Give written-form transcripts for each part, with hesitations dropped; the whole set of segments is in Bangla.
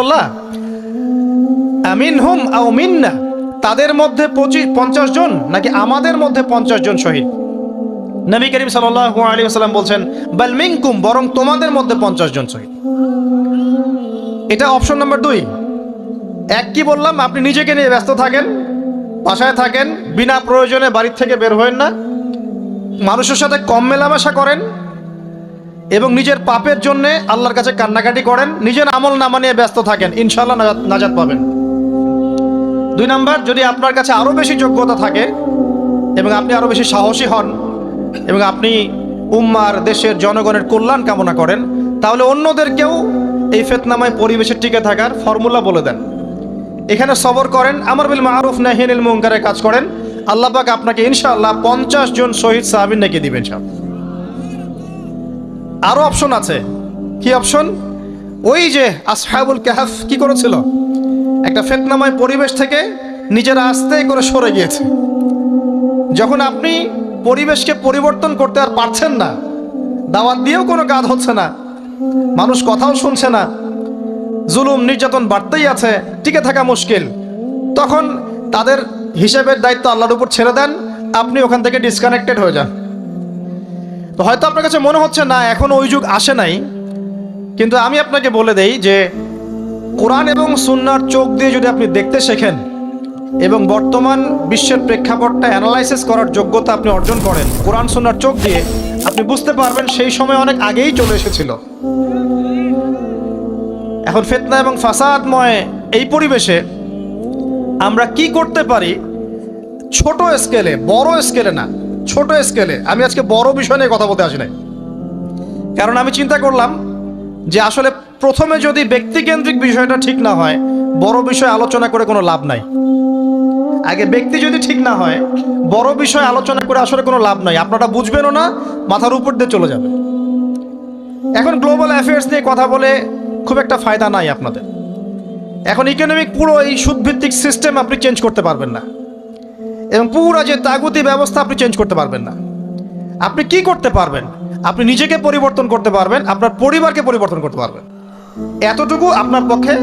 রাসূলুল্লাহ, আমিনহুম আও মিন্না, তাদের মধ্যে 50 জন নাকি আমাদের মধ্যে 50 জন শহীদ? নবী করিম সাল্লাল্লাহু আলাইহি ওয়াসাল্লাম বলছেন, বাল মিনকুম, বরং তোমাদের মধ্যে 50 জন শহীদ। এটা অপশন নাম্বার 2। এক কি বললাম, আপনি নিজেকে নিয়ে ব্যস্ত থাকেন, বাসায় থাকেন, বিনা প্রয়োজনে বাড়ির থেকে বের হবেন না, মানুষের সাথে কম মেলামেশা করেন এবং নিজের পাপের জন্য আল্লাহর কাছে কান্নাকাটি করেন, নিজের আমল নামা নিয়ে ব্যস্ত থাকেন, ইনশাআল্লাহ নাজাত পাবেন। 2 নাম্বার, যদি আপনার কাছে আরো বেশি যোগ্যতা থাকে এবং আপনি আরো বেশি সাহসী হন এবং আপনি উম্মার, দেশের জনগণের কল্যাণ কামনা করেন, তাহলে অন্যদেরকেও এই ফিতনাময় পরিবেশে টিকে থাকার ফর্মুলা বলে দেন। এখানে সবর করেন, আমর বিল মারুফ নাহি আনিল মুনকারের কাজ করেন, আল্লাহ পাক আপনাকে ইনশাআল্লাহ 50 জন শহীদ সাহাবী নাকি দিবেন সব। আরো অপশন আছে। কি অপশন? ওই যে আসহাবুল কাহফ কি করেছিল, একটা ফিতনাময় পরিবেশ থেকে নিজেরা আস্তে করে সরে গিয়েছে। যখন আপনি পরিবেশকে পরিবর্তন করতে আর পারছেন না, দাওয়াত দিয়েও কোনো কাজ হচ্ছে না, মানুষ কথাও শুনছে না, জুলুম নির্যাতন বাড়তেই আছে, টিকে থাকা মুশকিল, তখন তাদের হিসেবের দায়িত্ব আল্লাহর উপর ছেড়ে দেন, আপনি ওখান থেকে ডিসকানেক্টেড হয়ে যান। তো হয়তো আপনার কাছে মনে হচ্ছে না এখন ওই যুগ আসে নাই, কিন্তু আমি আপনাকে বলে দেই যে কোরআন এবং সুন্নাহর চোখ দিয়ে যদি আপনি দেখতে শেখেন এবং বর্তমান বিশ্বের প্রেক্ষাপটটা অ্যানালাইসিস করার যোগ্যতা আপনি অর্জন করেন কোরআন সুন্নাহর চোখ দিয়ে, আপনি বুঝতে পারবেন সেই সময় অনেক আগেই চলে এসেছিল। এখন ফিতনা এবং ফাসাদময় এই পরিবেশে আমরা কি করতে পারি, ছোট স্কেলে, বড় স্কেলে না, ছোট স্কেলে। আমি আজকে বড় বিষয় নিয়ে কথা বলতে আসি নাই, কারণ আমি চিন্তা করলাম যে আসলে প্রথমে যদি ব্যক্তিকেন্দ্রিক বিষয়টা ঠিক না হয়, বড় বিষয় আলোচনা করে কোনো লাভ নাই। আগে ব্যক্তি যদি ঠিক না হয়, বড় বিষয় আলোচনা করে আসলে কোনো লাভ নাই, আপনারা বুঝবেনও না, মাথার উপর দিয়ে চলে যাবে। এখন গ্লোবাল অ্যাফেয়ার্স নিয়ে কথা বলে খুব একটা ফায়দা নাই আপনাদের। এখন ইকোনমিক পুরো এই সুদভিত্তিক সিস্টেম আপনি চেঞ্জ করতে পারবেন না, এবং পুরো যে তাগুতি ব্যবস্থা আপনি চেঞ্জ করতে পারবেন না। আপনি কি করতে পারবেন? আপনি নিজেকে পরিবর্তন করতে পারবেন, আপনার পরিবারকে পরিবর্তন করতে পারবেন। এতটুকু আপনার পক্ষে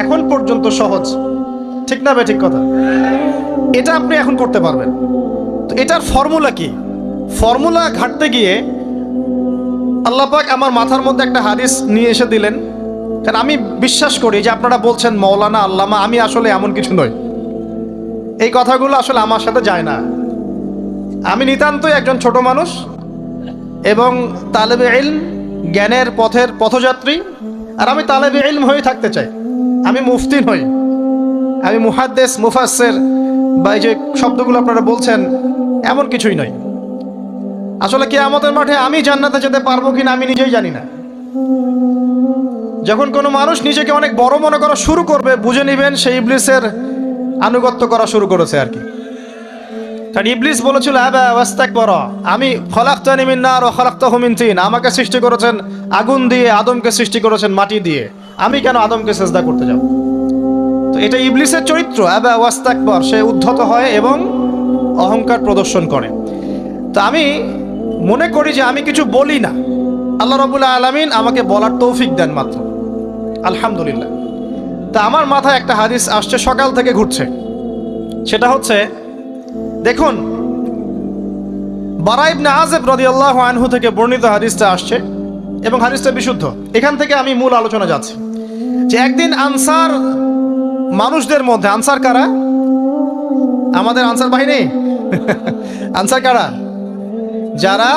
এখন পর্যন্ত সহজ, ঠিক না ভাই? ঠিক কথা। এটা আপনি এখন করতে পারবেন। তো এটার ফর্মুলা কি? ফর্মুলা ঘাটতে গিয়ে আল্লাহ পাক আমার মাথার মধ্যে একটা হাদিস নিয়ে এসে দিলেন। কারণ আমি বিশ্বাস করি যে আপনারা বলছেন মৌলানা, আল্লামা, আমি আসলে এমন কিছু নই, এই কথাগুলো আসলে আমার সাথে যায় না। আমি নিতান্তই একজন ছোট মানুষ এবং তালেবে ইলম, জ্ঞানের পথের পথযাত্রী। আর আমি তালেবে ইলম হয়ে থাকতে চাই। আমি মুফতি নই, আমি মুহাদ্দিস, মুফাসসির বা এই যে শব্দগুলো আপনারা বলছেন, এমন কিছুই নয়। আসলে কিয়ামতের মাঠে আমি জান্নাতে যেতে পারবো কিনা আমি নিজেই জানি না। যখন কোনো মানুষ নিজেকে অনেক বড় মনে করা শুরু করবে, বুঝে নেবেন সেই ইবলিসের আনুগত্য করা শুরু করেছে আর কি। কারণ ইবলিস বলেছিল, আবা ওয়াস্তাকবারা, আমি খলাকতানি মিন নার ওয়া খলাকতাহু মিন তিন, আমাকে সৃষ্টি করেছেন আগুন দিয়ে, আদমকে সৃষ্টি করেছেন মাটি দিয়ে, আমি কেন আদমকে সিজদা করতে যাব? তো এটা ইবলিসের চরিত্র, আবা ওয়াস্তাকবার, সে উদ্ধত হয় এবং অহংকার প্রদর্শন করে। তো আমি মনে করি যে আমি কিছু বলি না, আল্লাহ রাব্বুল আলামিন আমাকে বলার তৌফিক দেন মাত্র, আলহামদুলিল্লাহ। তা আমার মাথায় একটা হাদিস আসছে, সকাল থেকে ঘুরছে। সেটা হচ্ছে, দেখুন, বারা ইবনে আযিব রাদিয়াল্লাহু আনহু থেকে বর্ণিত হাদিসটা আসছে এবং হাদিসটা বিশুদ্ধ। এখান থেকে আমি মূল আলোচনা যাচ্ছি যে একদিন আনসার মানুষদের মধ্যে, আনসার কারা? আমাদের আনসার বাহিনী। আনসার কারা? যারা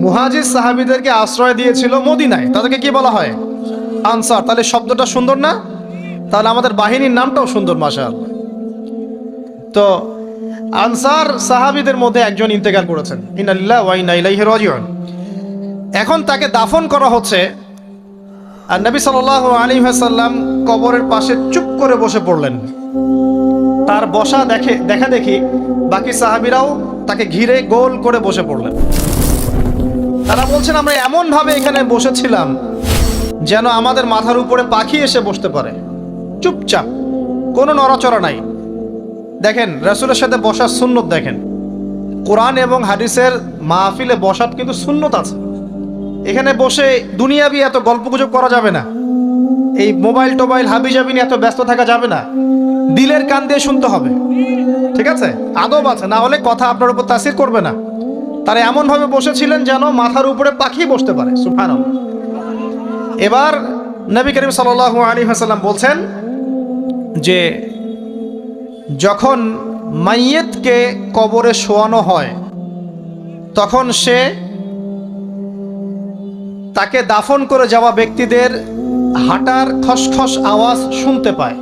মুহাজির সাহাবীদেরকে আশ্রয় দিয়েছিল মদিনায়, তাদেরকে কি বলা হয়? আনসার। তাহলে শব্দটা সুন্দর না? তাহলে আমাদের বাহিনীর নামটাও সুন্দর, মাশাআল্লাহ। তো আনসার সাহাবীদের মধ্যে একজন ইন্তেকাল করেছেন, ইন্না লিল্লাহি ওয়া ইন্না ইলাইহি রাজিউন। এখন তাকে দাফন করা হচ্ছে, আর নবী সাল্লাল্লাহু আলাইহি ওয়াসাল্লাম কবরের পাশে চুপ করে বসে পড়লেন। তার বসা দেখা দেখি বাকি সাহাবীরাও তাকে ঘিরে গোল করে বসে পড়লেন। তারা বলছেন, আমরা এমন ভাবে এখানে বসেছিলাম যেন আমাদের মাথার উপরে পাখি এসে বসতে পারে, চুপচাপ, কোনো নড়াচড়া নাই। দেখেন, রাসূলের সাথে বসার সুন্নত দেখেন। কোরআন এবং হাদিসের মাহফিলে বসার কিন্তু সুন্নত আছে। এখানে বসে দুনিয়াবি এত গল্পগুজব করা যাবে না। এই মোবাইল টোবাইল হাবিজাবি নিয়ে এত ব্যস্ত থাকা যাবে না, দিলের কান দিয়ে শুনতে হবে, ঠিক আছে? আদব আছে, না হলে কথা আপনার উপর তাসির করবে না। তারা এমনভাবে বসেছিলেন যেন মাথার উপরে পাখি বসতে পারে, সুবহানাল্লাহ। এবার নবী করিম সাল্লাল্লাহু আলাইহি ওয়াসাল্লাম বলছেন যে যখন মাইয়েতকে কবরে শোয়ানো হয় তখন সে তাকে দাফন করে যাওয়া ব্যক্তিদের হাঁটার খসখস আওয়াজ শুনতে পায়।